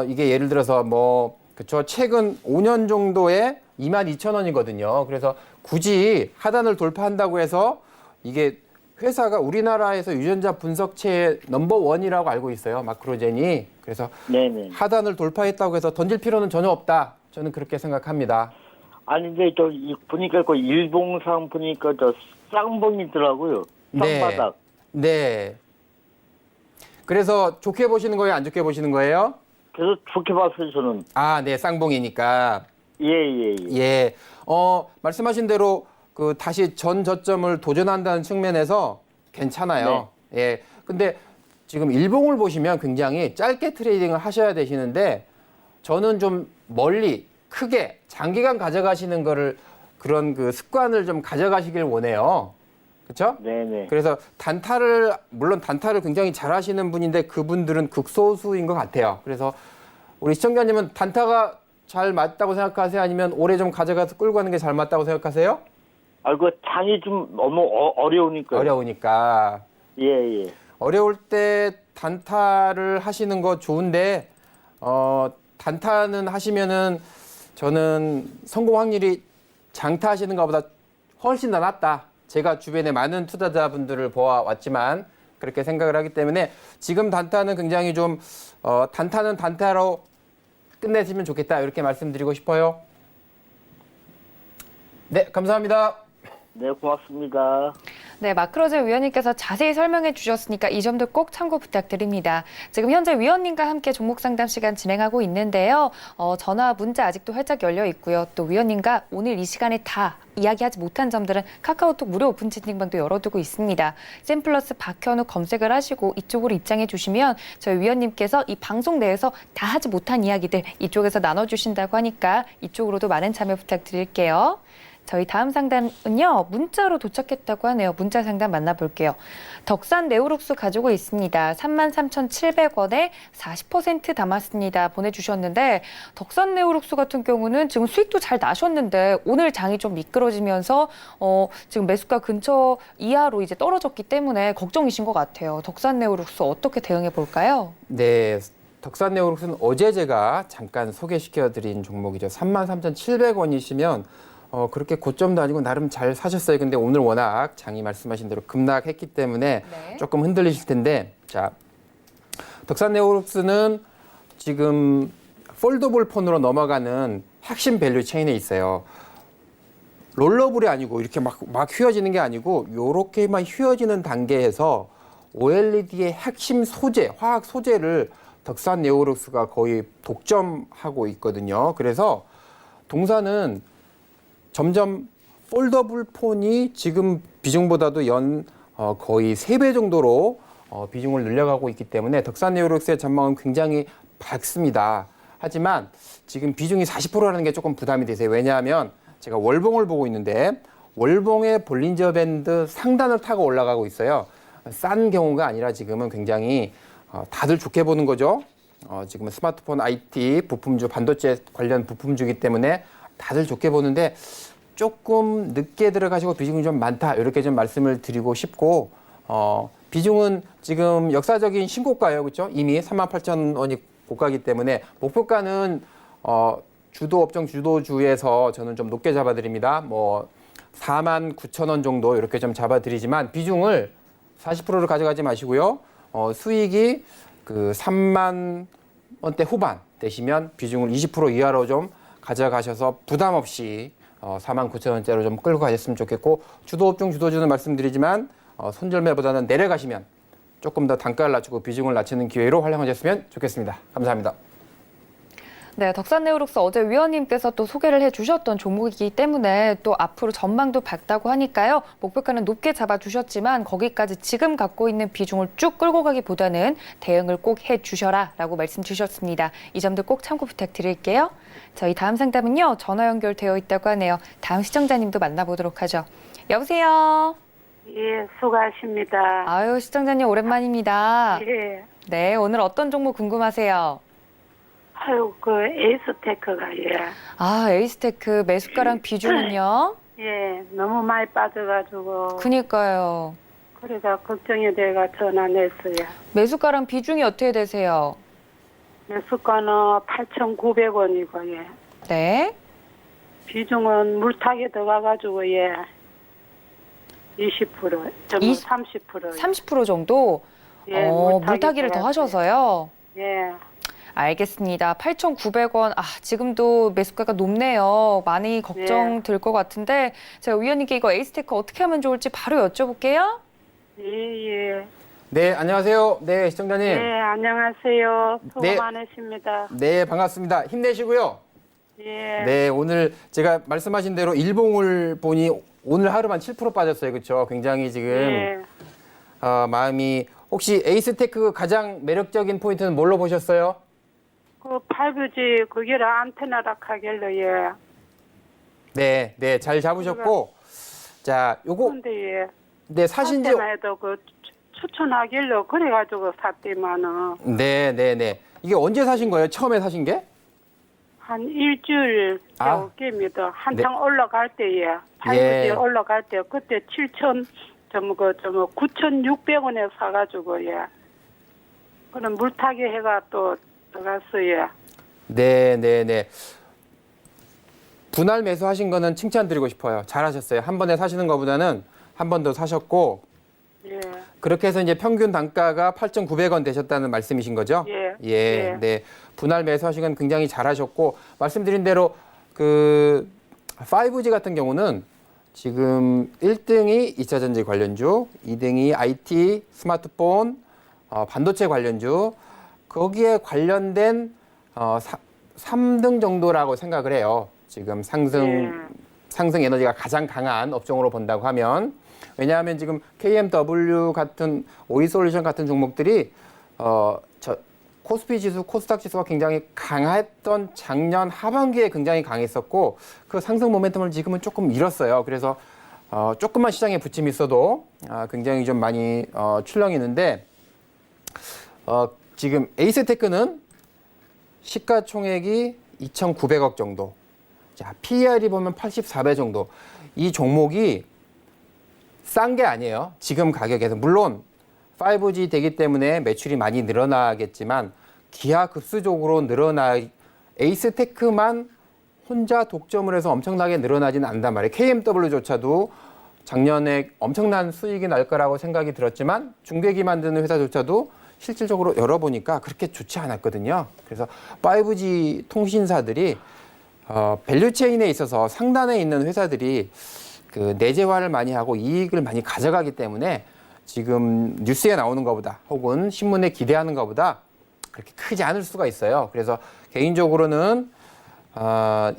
이게 예를 들어서 뭐 그쵸 최근 5년 정도에 22,000원이거든요. 그래서 굳이 하단을 돌파한다고 해서 이게 회사가 우리나라에서 유전자 분석체의 넘버1이라고 알고 있어요. 마크로젠이. 그래서 네네. 하단을 돌파했다고 해서 던질 필요는 전혀 없다. 저는 그렇게 생각합니다. 아니 근데 보니까 그 일봉상 보니까 쌍봉이더라고요. 쌍바닥. 네. 그래서 좋게 보시는 거예요? 안 좋게 보시는 거예요? 그래서 좋게 봤어요 저는. 네. 쌍봉이니까. 예. 예. 말씀하신 대로 그 다시 전 저점을 도전한다는 측면에서 괜찮아요. 네. 예. 근데 지금 일봉을 보시면 굉장히 짧게 트레이딩을 하셔야 되시는데 저는 좀 멀리 크게 장기간 가져가시는 거를 그런 그 습관을 좀 가져가시길 원해요. 그렇죠? 네네. 그래서 물론 단타를 굉장히 잘 하시는 분인데 그분들은 극소수인 것 같아요. 그래서 우리 시청자님은 단타가 잘 맞다고 생각하세요? 아니면 오래 좀 가져가서 끌고 가는 게 잘 맞다고 생각하세요? 그 장이 좀 너무 어려우니까. 어려우니까. 예. 어려울 때 단타를 하시는 거 좋은데 단타는 하시면은 저는 성공 확률이 장타 하시는 것보다 훨씬 더 낮다. 제가 주변에 많은 투자자분들을 보아왔지만 그렇게 생각을 하기 때문에 지금 단타는 굉장히 좀 단타는 단타로 끝내시면 좋겠다 이렇게 말씀드리고 싶어요. 네, 감사합니다. 네, 고맙습니다. 네, 마크로제 위원님께서 자세히 설명해 주셨으니까 이 점도 꼭 참고 부탁드립니다. 지금 현재 위원님과 함께 종목 상담 시간 진행하고 있는데요. 전화, 문자 아직도 활짝 열려 있고요. 또 위원님과 오늘 이 시간에 다 이야기하지 못한 점들은 카카오톡 무료 오픈 채팅방도 열어두고 있습니다. 샘플러스 박현우 검색을 하시고 이쪽으로 입장해 주시면 저희 위원님께서 이 방송 내에서 다 하지 못한 이야기들 이쪽에서 나눠주신다고 하니까 이쪽으로도 많은 참여 부탁드릴게요. 저희 다음 상담은요. 문자로 도착했다고 하네요. 문자 상담 만나볼게요. 덕산 네오룩스 가지고 있습니다. 33,700원에 40% 담았습니다. 보내주셨는데 덕산 네오룩스 같은 경우는 지금 수익도 잘 나셨는데 오늘 장이 좀 미끄러지면서 지금 매수가 근처 이하로 이제 떨어졌기 때문에 걱정이신 것 같아요. 덕산 네오룩스 어떻게 대응해 볼까요? 네. 덕산 네오룩스는 어제 제가 잠깐 소개시켜드린 종목이죠. 33,700원이시면 그렇게 고점도 아니고 나름 잘 사셨어요. 근데 오늘 워낙 장이 말씀하신 대로 급락했기 때문에 네. 조금 흔들리실 텐데 자, 덕산 네오룩스는 지금 폴더블 폰으로 넘어가는 핵심 밸류 체인에 있어요. 롤러블이 아니고 이렇게 막 휘어지는 게 아니고 요렇게만 휘어지는 단계에서 OLED의 핵심 소재, 화학 소재를 덕산 네오룩스가 거의 독점하고 있거든요. 그래서 동사는 점점 폴더블 폰이 지금 비중보다도 거의 3배 정도로 비중을 늘려가고 있기 때문에 덕산 네오룩스의 전망은 굉장히 밝습니다. 하지만 지금 비중이 40%라는 게 조금 부담이 되세요. 왜냐하면 제가 월봉을 보고 있는데 월봉의 볼린저 밴드 상단을 타고 올라가고 있어요. 싼 경우가 아니라 지금은 굉장히 다들 좋게 보는 거죠. 지금은 스마트폰 IT 부품주, 반도체 관련 부품주기 때문에 다들 좋게 보는데 조금 늦게 들어가시고 비중이 좀 많다 이렇게 좀 말씀을 드리고 싶고 비중은 지금 역사적인 신고가예요. 그렇죠? 이미 38,000원이 고가이기 때문에 목표가는 주도 업종 주도주에서 저는 좀 높게 잡아드립니다. 뭐 49,000원 정도 이렇게 좀 잡아드리지만 비중을 40%를 가져가지 마시고요. 수익이 그 3만 원대 후반 되시면 비중을 20% 이하로 좀 가져가셔서 부담 없이 49,000원대로 좀 끌고 가셨으면 좋겠고 주도 업종 주도주는 말씀드리지만 손절매보다는 내려가시면 조금 더 단가를 낮추고 비중을 낮추는 기회로 활용하셨으면 좋겠습니다. 감사합니다. 네, 덕산네오룩스 어제 위원님께서 또 소개를 해주셨던 종목이기 때문에 또 앞으로 전망도 밝다고 하니까요. 목표가는 높게 잡아주셨지만 거기까지 지금 갖고 있는 비중을 쭉 끌고 가기보다는 대응을 꼭 해주셔라 라고 말씀 주셨습니다. 이 점도 꼭 참고 부탁드릴게요. 저희 다음 상담은요. 전화 연결되어 있다고 하네요. 다음 시청자님도 만나보도록 하죠. 여보세요. 예, 수고하십니다. 아유, 시청자님 오랜만입니다. 예. 네, 오늘 어떤 종목 궁금하세요? 아유, 그 에이스테크가 예. 아, 에이스테크 매수가랑 비중은요? 예, 너무 많이 빠져가지고 그니까요. 그래가 걱정이 돼가 전화냈어요. 매수가랑 비중이 어떻게 되세요? 매수가는 8,900원이고 예. 네. 비중은 물타기 들어가가지고 예. 20%, 좀 30%. 30% 정도? 예, 물타기를 더 들어갔어요. 하셔서요? 예. 알겠습니다. 8,900원. 아, 지금도 매수가가 높네요. 많이 걱정 될 것 같은데 제가 위원님께 이거 에이스테크 어떻게 하면 좋을지 바로 여쭤볼게요. 예, 예. 네, 안녕하세요. 네, 시청자님. 네, 안녕하세요. 수고 네. 많으십니다. 네, 반갑습니다. 힘내시고요. 예. 네, 오늘 제가 말씀하신 대로 일봉을 보니 오늘 하루만 7% 빠졌어요. 그렇죠? 굉장히 지금 예. 마음이 혹시 에이스테크 가장 매력적인 포인트는 뭘로 보셨어요? 그 5G 그게를 안테나라 하길래 예. 네, 네, 잘 잡으셨고 자, 요거 근데 예. 네, 사신 지 안테나에도 그 추천하길래 그래가지고 샀더만은 네, 네, 네. 이게 언제 사신 거예요? 처음에 사신 게? 한 일주일 아. 됩니다. 한창 올라갈 때예. 5G 예. 올라갈 때 그때 9,600원에 사가지고 예. 그럼 물타기 해가 또 들어갔어요. 네, 네, 네. 분할 매수하신 거는 칭찬드리고 싶어요. 잘하셨어요. 한 번에 사시는 것보다는 한 번 더 사셨고 예. 그렇게 해서 이제 평균 단가가 8,900원 되셨다는 말씀이신 거죠? 예. 예, 예. 네. 분할 매수하신 건 굉장히 잘하셨고 말씀드린 대로 그 5G 같은 경우는 지금 1등이 2차 전지 관련주, 2등이 IT, 스마트폰, 반도체 관련주, 거기에 관련된 3등 정도라고 생각을 해요. 지금 상승 에너지가 가장 강한 업종으로 본다고 하면 왜냐하면 지금 KMW 같은 오이솔루션 같은 종목들이 코스피 지수, 코스닥 지수가 굉장히 강했던 작년 하반기에 굉장히 강했었고 그 상승 모멘텀을 지금은 조금 잃었어요. 그래서 조금만 시장에 부침이 있어도 굉장히 좀 많이 출렁이는데 지금 에이스테크는 시가총액이 2,900억 정도. 자, PER이 보면 84배 정도. 이 종목이 싼 게 아니에요. 지금 가격에서. 물론 5G 되기 때문에 매출이 많이 늘어나겠지만 기하급수적으로 에이스테크만 혼자 독점을 해서 엄청나게 늘어나지는 않단 말이에요. KMW조차도 작년에 엄청난 수익이 날 거라고 생각이 들었지만 중계기 만드는 회사조차도 실질적으로 열어보니까 그렇게 좋지 않았거든요. 그래서 5G 통신사들이 밸류체인에 있어서 상단에 있는 회사들이 그 내재화를 많이 하고 이익을 많이 가져가기 때문에 지금 뉴스에 나오는 것보다 혹은 신문에 기대하는 것보다 그렇게 크지 않을 수가 있어요. 그래서 개인적으로는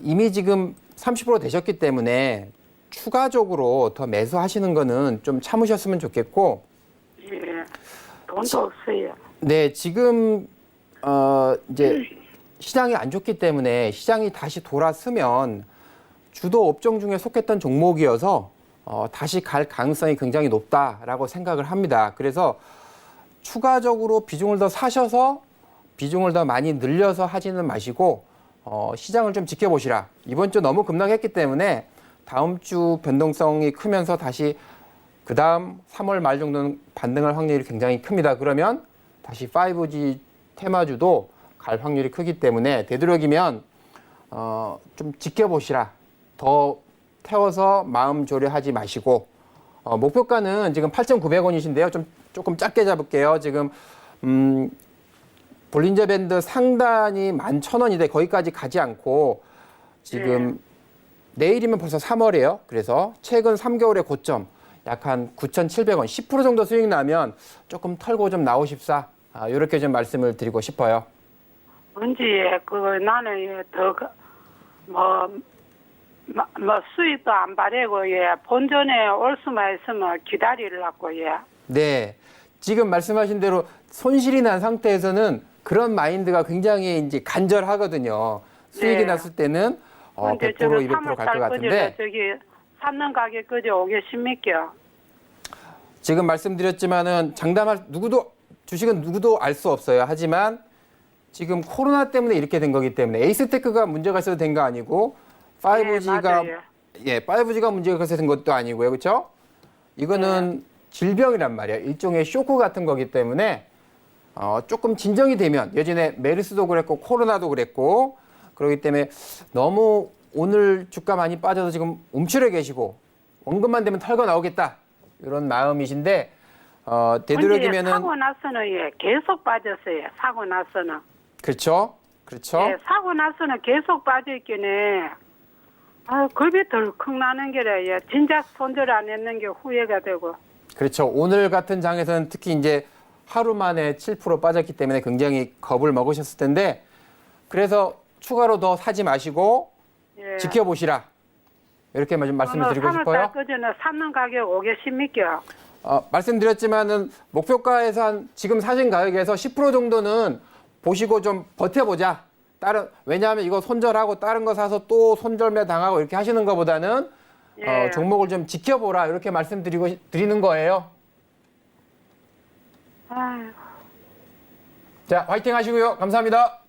이미 지금 30% 되셨기 때문에 추가적으로 더 매수하시는 거는 좀 참으셨으면 좋겠고, 예. 돈도 없어요. 네, 지금 이제 시장이 안 좋기 때문에 시장이 다시 돌아서면 주도 업종 중에 속했던 종목이어서 다시 갈 가능성이 굉장히 높다라고 생각을 합니다. 그래서 추가적으로 비중을 더 사셔서 비중을 더 많이 늘려서 하지는 마시고 시장을 좀 지켜보시라. 이번 주 너무 급락했기 때문에 다음 주 변동성이 크면서 다시 그 다음 3월 말 정도는 반등할 확률이 굉장히 큽니다. 그러면 다시 5G 테마주도 갈 확률이 크기 때문에 되도록이면 좀 지켜보시라. 더 태워서 마음 조려하지 마시고 목표가는 지금 8,900원이신데요. 조금 작게 잡을게요. 지금 볼린저 밴드 상단이 11,000원인데 거기까지 가지 않고 지금 내일이면 벌써 3월이에요. 그래서 최근 3개월의 고점 약 한 9,700원, 10% 정도 수익 나면 조금 털고 좀 나오십사. 이렇게 좀 말씀을 드리고 싶어요. 언제 나는 더 수익도 안 바래고 본전에 올 수만 있으면 기다리려고 네, 지금 말씀하신 대로 손실이 난 상태에서는 그런 마인드가 굉장히 이제 간절하거든요. 수익이 네. 났을 때는 100%, 200% 갈 것 같은데 저기 샀는 가격 그저 오겠습니까? 지금 말씀드렸지만은 장담할 주식은 누구도 알 수 없어요. 하지만 지금 코로나 때문에 이렇게 된 거기 때문에 에이스테크가 문제가 있어서 된 거 아니고 5G가 네, 5G가 문제가 있어서 된 것도 아니고요. 그렇죠? 이거는 질병이란 말이에요. 일종의 쇼크 같은 거기 때문에 조금 진정이 되면 예전에 메르스도 그랬고 코로나도 그랬고 그렇기 때문에 너무 오늘 주가 많이 빠져서 지금 움츠려 계시고 원금만 되면 털고 나오겠다 이런 마음이신데 되도록이면은 사고 나서는 계속 빠졌어요. 사고 나서는. 그렇죠. 사고 나서는 계속 빠져있긴 해. 겁이 덜컥 나는 게래. 진작 손절 안 했는 게 후회가 되고. 그렇죠. 오늘 같은 장에서는 특히 이제 하루 만에 7% 빠졌기 때문에 굉장히 겁을 먹으셨을 텐데 그래서 추가로 더 사지 마시고 지켜보시라. 이렇게 말씀을 드리고 싶어요. 3월달 그전에 샀는 가격 오겠습니까? 말씀드렸지만은 목표가에서 지금 사신 가격에서 10% 정도는 보시고 좀 버텨보자. 왜냐하면 이거 손절하고 다른 거 사서 또 손절매 당하고 이렇게 하시는 것보다는 종목을 좀 지켜보라. 이렇게 드리는 거예요. 아유. 자, 화이팅 하시고요. 감사합니다.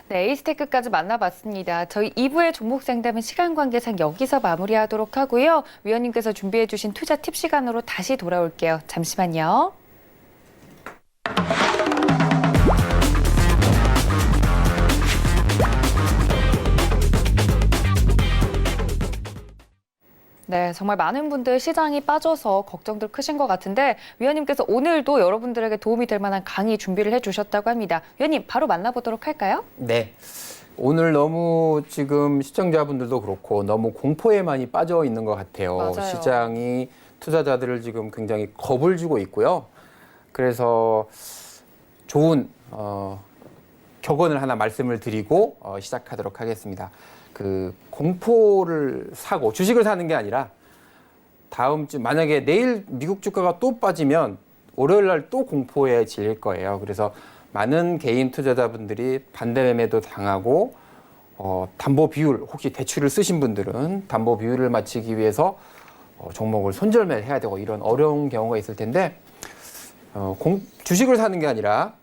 네, 에이스테크까지 만나봤습니다. 저희 2부의 종목 상담은 시간 관계상 여기서 마무리하도록 하고요. 위원님께서 준비해 주신 투자 팁 시간으로 다시 돌아올게요. 잠시만요. 네, 정말 많은 분들 시장이 빠져서 걱정들 크신 것 같은데 위원님께서 오늘도 여러분들에게 도움이 될 만한 강의 준비를 해주셨다고 합니다. 위원님, 바로 만나보도록 할까요? 네. 오늘 너무 지금 시청자분들도 그렇고 너무 공포에 많이 빠져 있는 것 같아요. 맞아요. 시장이 투자자들을 지금 굉장히 겁을 주고 있고요. 그래서 좋은 격언을 하나 말씀을 드리고 시작하도록 하겠습니다. 그 공포를 사고 주식을 사는 게 아니라 다음 주 만약에 내일 미국 주가가 또 빠지면 월요일 날 또 공포에 질릴 거예요. 그래서 많은 개인 투자자분들이 반대 매매도 당하고 담보 비율 혹시 대출을 쓰신 분들은 담보 비율을 맞추기 위해서 종목을 손절매를 해야 되고 이런 어려운 경우가 있을 텐데 주식을 사는 게 아니라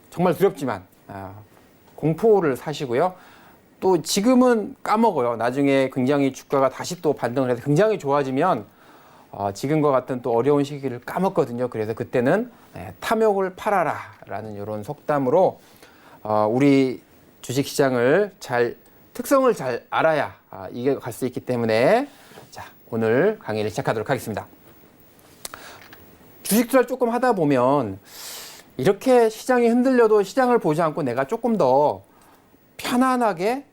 정말 두렵지만 공포를 사시고요. 또 지금은 까먹어요. 나중에 굉장히 주가가 다시 또 반등을 해서 굉장히 좋아지면 지금과 같은 또 어려운 시기를 까먹거든요. 그래서 그때는 탐욕을 팔아라라는 이런 속담으로 우리 주식시장을 특성을 잘 알아야 이게 갈 수 있기 때문에 자, 오늘 강의를 시작하도록 하겠습니다. 주식 투자를 조금 하다 보면 이렇게 시장이 흔들려도 시장을 보지 않고 내가 조금 더 편안하게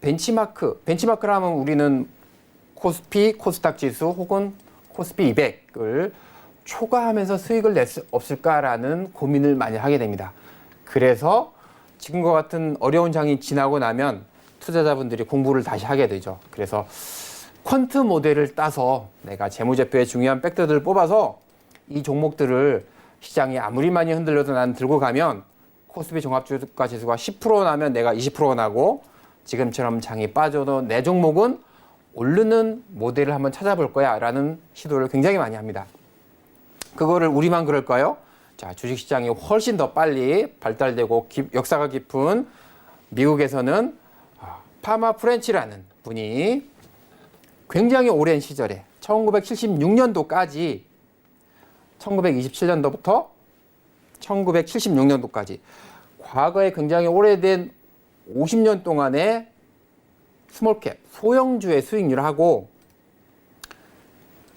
벤치마크라면 우리는 코스피, 코스닥 지수 혹은 코스피 200을 초과하면서 수익을 낼 수 없을까라는 고민을 많이 하게 됩니다. 그래서 지금과 같은 어려운 장이 지나고 나면 투자자분들이 공부를 다시 하게 되죠. 그래서 퀀트 모델을 따서 내가 재무제표의 중요한 팩터들을 뽑아서 이 종목들을 시장이 아무리 많이 흔들려도 난 들고 가면 코스피 종합주가 지수가 10% 나면 내가 20%가 나고 지금처럼 장이 빠져도 내 종목은 오르는 모델을 한번 찾아볼 거야 라는 시도를 굉장히 많이 합니다. 그거를 우리만 그럴까요? 자, 주식시장이 훨씬 더 빨리 발달되고 역사가 깊은 미국에서는 파마 프렌치라는 분이 굉장히 오랜 시절에 1976년도까지 1927년도부터 1976년도까지 과거에 굉장히 오래된 50년 동안의 스몰캡, 소형주의 수익률하고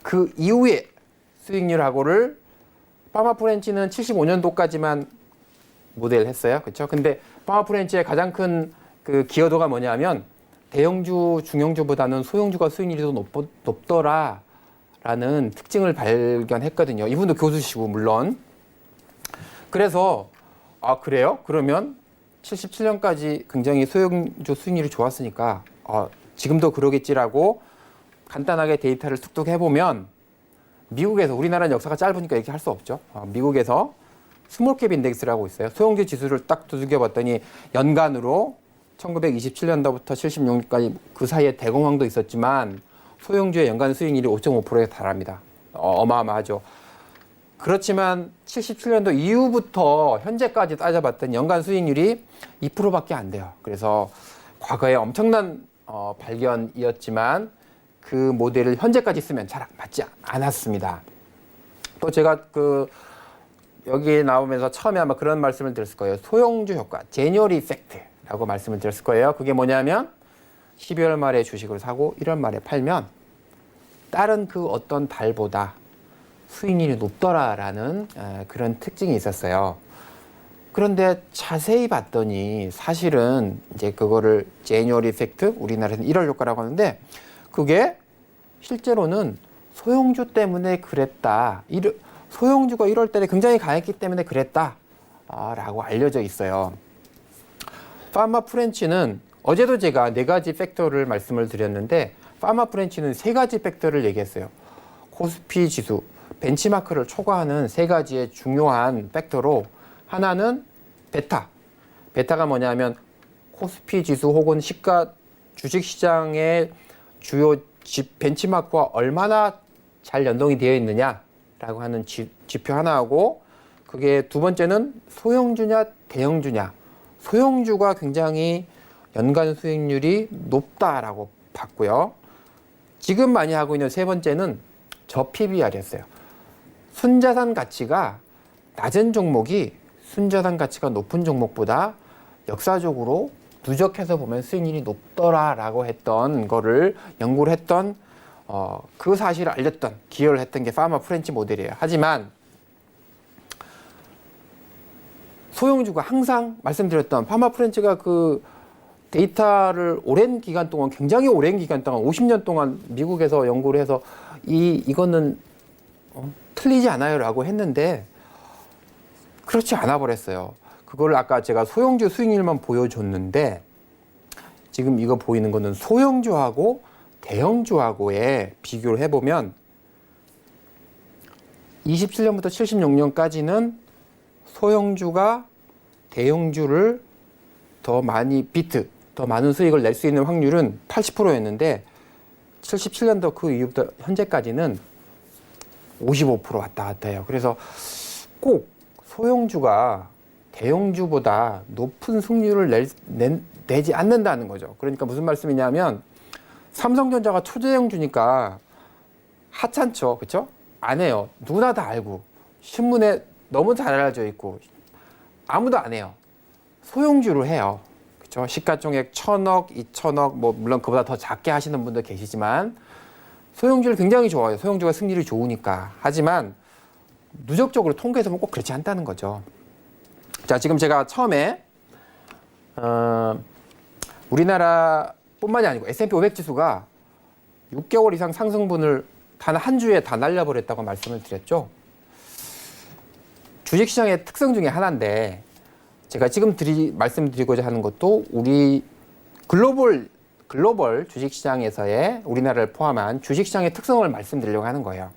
그 이후에 수익률하고를 파마프렌치는 75년도까지만 모델했어요. 그렇죠? 근데 파마프렌치의 가장 큰 그 기여도가 뭐냐면 대형주, 중형주보다는 소형주가 수익률이 더 높더라라는 특징을 발견했거든요. 이분도 교수시고 물론. 그래서 그래요? 그러면 77년까지 굉장히 소형주 수익률이 좋았으니까 지금도 그러겠지라고 간단하게 데이터를 툭툭 해보면 미국에서, 우리나라는 역사가 짧으니까 이렇게 할 수 없죠. 미국에서 스몰캡 인덱스라고 있어요. 소형주 지수를 딱 두들겨 봤더니 연간으로 1927년도부터 76년까지 그 사이에 대공황도 있었지만 소형주의 연간 수익률이 5.5%에 달합니다. 어마어마하죠. 그렇지만 77년도 이후부터 현재까지 따져봤더니 연간 수익률이 2%밖에 안 돼요. 그래서 과거에 엄청난 발견이었지만 그 모델을 현재까지 쓰면 잘 맞지 않았습니다. 또 제가 여기에 나오면서 처음에 아마 그런 말씀을 드렸을 거예요. 소형주 효과, 제뉴얼 이펙트라고 말씀을 드렸을 거예요. 그게 뭐냐면 12월 말에 주식을 사고 1월 말에 팔면 다른 그 어떤 달보다 수익률이 높더라라는 그런 특징이 있었어요. 그런데 자세히 봤더니 사실은 이제 그거를 제뉴얼 이펙트, 우리나라에서는 1월 효과라고 하는데 그게 실제로는 소형주 때문에 그랬다. 소형주가 1월 달에 굉장히 강했기 때문에 그랬다라고 알려져 있어요. 파마 프렌치는 어제도 제가 4가지 팩터를 말씀을 드렸는데 파마 프렌치는 3가지 팩터를 얘기했어요. 코스피 지수, 벤치마크를 초과하는 3가지의 중요한 팩터로 하나는 베타. 베타가 뭐냐면 코스피 지수 혹은 주식시장의 주요 벤치마크와 얼마나 잘 연동이 되어 있느냐라고 하는 지표 하나하고 그게 두 번째는 소형주냐 대형주냐. 소형주가 굉장히 연간 수익률이 높다라고 봤고요. 지금 많이 하고 있는 세 번째는 저PBR이었어요. 순자산 가치가 낮은 종목이 순자산 가치가 높은 종목보다 역사적으로 누적해서 보면 수익률이 높더라라고 했던 거를 연구를 했던 그 사실을 알렸던 기여를 했던 게 파마 프렌치 모델이에요. 하지만 소형주가 항상 말씀드렸던 파마 프렌치가 그 데이터를 오랜 기간 동안 굉장히 오랜 기간 동안 50년 동안 미국에서 연구를 해서 이거는 틀리지 않아요라고 했는데 그렇지 않아 버렸어요. 그걸 아까 제가 소형주 수익률만 보여줬는데 지금 이거 보이는 거는 소형주하고 대형주하고의 비교를 해보면 27년부터 76년까지는 소형주가 대형주를 더 많이 더 많은 수익을 낼 수 있는 확률은 80%였는데 77년도 그 이후부터 현재까지는 55% 왔다 갔다 해요. 그래서 꼭 소형주가 대형주보다 높은 승률을 내지 않는다는 거죠. 그러니까 무슨 말씀이냐면 삼성전자가 초대형주니까 하찮죠. 그렇죠? 안 해요. 누구나 다 알고 신문에 너무 잘 알려져 있고 아무도 안 해요. 소형주로 해요. 그렇죠? 시가총액 1,000억, 2,000억 뭐 물론 그보다 더 작게 하시는 분도 계시지만 소형주를 굉장히 좋아해요. 소형주가 승률이 좋으니까. 하지만 누적적으로 통계에서 보면 꼭 그렇지 않다는 거죠. 자, 지금 제가 처음에 우리나라뿐만이 아니고 S&P 500 지수가 6개월 이상 상승분을 단 한 주에 다 날려버렸다고 말씀을 드렸죠. 주식시장의 특성 중에 하나인데 제가 지금 말씀드리고자 하는 것도 우리 글로벌 주식시장에서의 우리나라를 포함한 주식시장의 특성을 말씀드리려고 하는 거예요.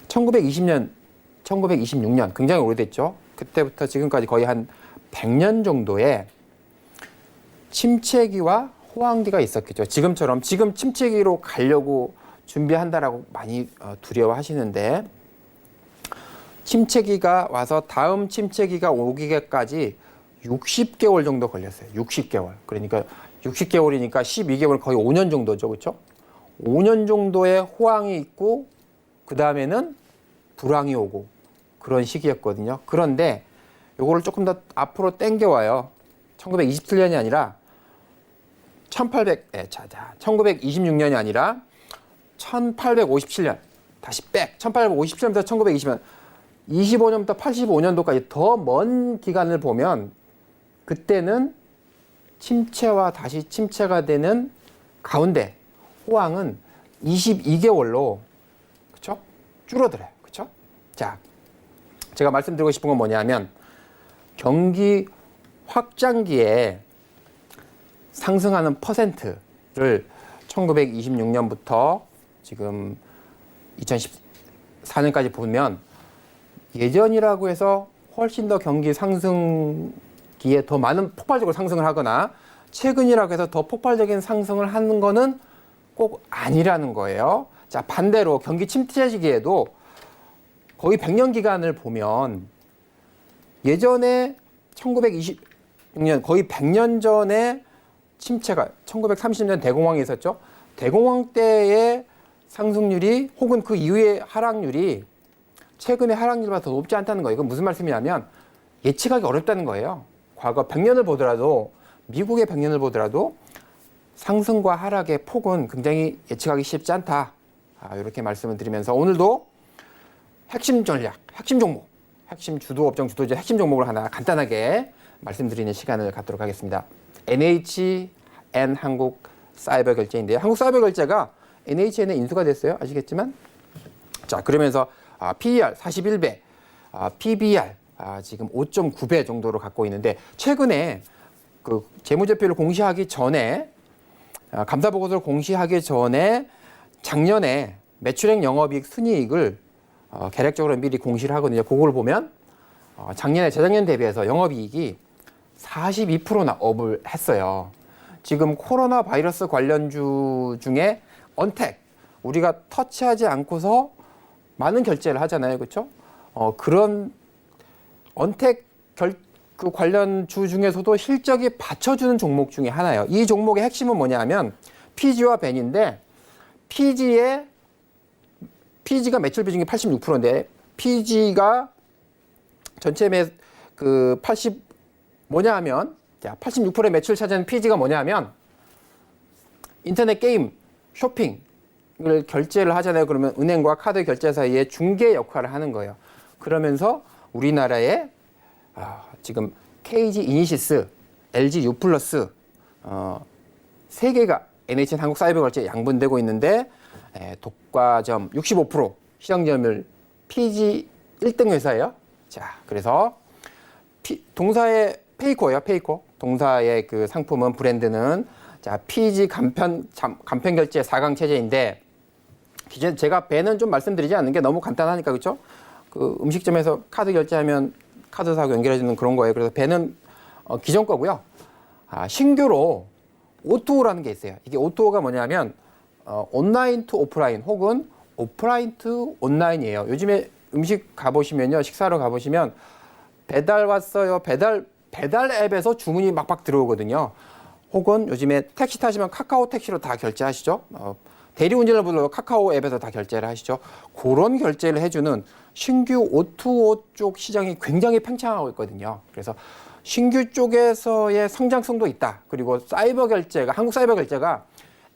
1926년 굉장히 오래됐죠. 그때부터 지금까지 거의 한 100년 정도의 침체기와 호황기가 있었겠죠. 지금 침체기로 가려고 준비한다라고 많이 두려워하시는데 침체기가 와서 다음 침체기가 오기까지 60개월 정도 걸렸어요. 60개월. 그러니까 60개월이니까 12개월 거의 5년 정도죠. 그렇죠? 5년 정도의 호황이 있고 그 다음에는 불황이 오고 그런 시기였거든요. 그런데 요거를 조금 더 앞으로 당겨와요. 1927년이 아니라 1926년이 아니라 1857년 다시 1857년부터 1920년 25년부터 85년도까지 더 먼 기간을 보면 그때는 침체와 다시 침체가 되는 가운데 호황은 22개월로 그렇죠? 줄어들어요. 그렇죠? 자, 제가 말씀드리고 싶은 건 뭐냐면 경기 확장기에 상승하는 퍼센트를 1926년부터 지금 2014년까지 보면 예전이라고 해서 훨씬 더 경기 상승기에 더 많은 폭발적으로 상승을 하거나 최근이라고 해서 더 폭발적인 상승을 하는 거는 꼭 아니라는 거예요. 자, 반대로 경기 침체 시기에도 거의 100년 기간을 보면 예전에 1926년 거의 100년 전에 침체가 1930년 대공황이 있었죠. 대공황 때의 상승률이 혹은 그 이후의 하락률이 최근의 하락률보다 더 높지 않다는 거예요. 이건 무슨 말씀이냐면 예측하기 어렵다는 거예요. 과거 100년을 보더라도 미국의 100년을 보더라도 상승과 하락의 폭은 굉장히 예측하기 쉽지 않다. 이렇게 말씀을 드리면서 오늘도 핵심 전략, 핵심 종목, 핵심 주도 업종 주도주 핵심 종목을 하나 간단하게 말씀드리는 시간을 갖도록 하겠습니다. NHN 한국 사이버 결제인데요. 한국 사이버 결제가 NHN에 인수가 됐어요. 아시겠지만. 자, 그러면서 PER 41배, PBR 지금 5.9배 정도로 갖고 있는데 최근에 그 재무제표를 공시하기 전에 감사보고서를 공시하기 전에 작년에 매출액 영업이익 순이익을 계략적으로 미리 공시를 하거든요. 그걸 보면 작년에 재작년 대비해서 영업이익이 42%나 업을 했어요. 지금 코로나 바이러스 관련주 중에 언택 우리가 터치하지 않고서 많은 결제를 하잖아요, 그렇죠? 그런 언택 그 관련 주 중에서도 실적이 받쳐주는 종목 중에 하나예요. 이 종목의 핵심은 뭐냐면 PG와 벤인데 PG가 매출 비중이 86%인데 PG가 전체 그 86%의 매출 차지하는 PG가 뭐냐면 인터넷 게임, 쇼핑을 결제를 하잖아요. 그러면 은행과 카드 결제 사이에 중개 역할을 하는 거예요. 그러면서 우리나라에 지금 KG 이니시스, LG U+, 세 개가 NHN 한국 사이버 결제에 양분되고 있는데 독과점 65%, 시장점유율 PG 1등 회사예요. 자, 그래서 동사의 페이코예요. 페이코. 동사의 그 상품은 브랜드는 자, PG 간편 결제 4강 체제인데 기존 제가 배는 좀 말씀드리지 않는 게 너무 간단하니까 그렇죠? 그 음식점에서 카드 결제하면 카드 사고 연결해주는 그런 거예요. 그래서 배는 기존 거고요. 신규로 O2O라는 게 있어요. 이게 O2O가 뭐냐면 온라인 투 오프라인 혹은 오프라인 투 온라인이에요. 요즘에 음식 가보시면요, 식사로 가보시면 배달 왔어요. 배달 앱에서 주문이 막박 들어오거든요. 혹은 요즘에 택시 타시면 카카오 택시로 다 결제하시죠. 대리운전을 불러도 카카오 앱에서 다 결제를 하시죠. 그런 결제를 해주는 신규 O2O 쪽 시장이 굉장히 팽창하고 있거든요. 그래서 신규 쪽에서의 성장성도 있다. 그리고 사이버 결제가, 한국 사이버 결제가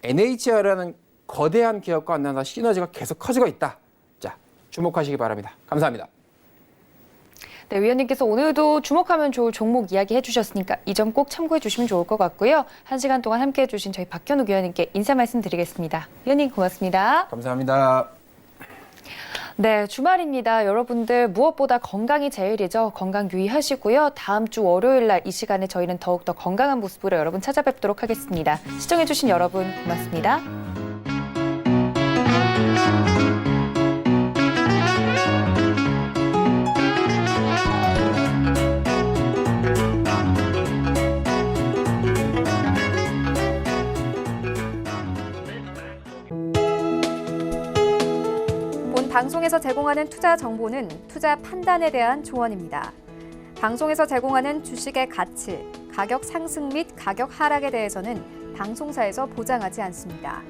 NHR이라는 거대한 기업과 만나서 시너지가 계속 커지고 있다. 자, 주목하시기 바랍니다. 감사합니다. 네, 위원님께서 오늘도 주목하면 좋을 종목 이야기해 주셨으니까 이 점 꼭 참고해 주시면 좋을 것 같고요. 1시간 동안 함께해 주신 저희 박현욱 위원님께 인사 말씀드리겠습니다. 위원님 고맙습니다. 감사합니다. 네, 주말입니다. 여러분들 무엇보다 건강이 제일이죠. 건강 유의하시고요. 다음 주 월요일 날 이 시간에 저희는 더욱더 건강한 모습으로 여러분 찾아뵙도록 하겠습니다. 시청해주신 여러분 고맙습니다. 본 방송에서 제공하는 투자 정보는 투자 판단에 대한 조언입니다. 방송에서 제공하는 주식의 가치, 가격 상승 및 가격 하락에 대해서는 방송사에서 보장하지 않습니다.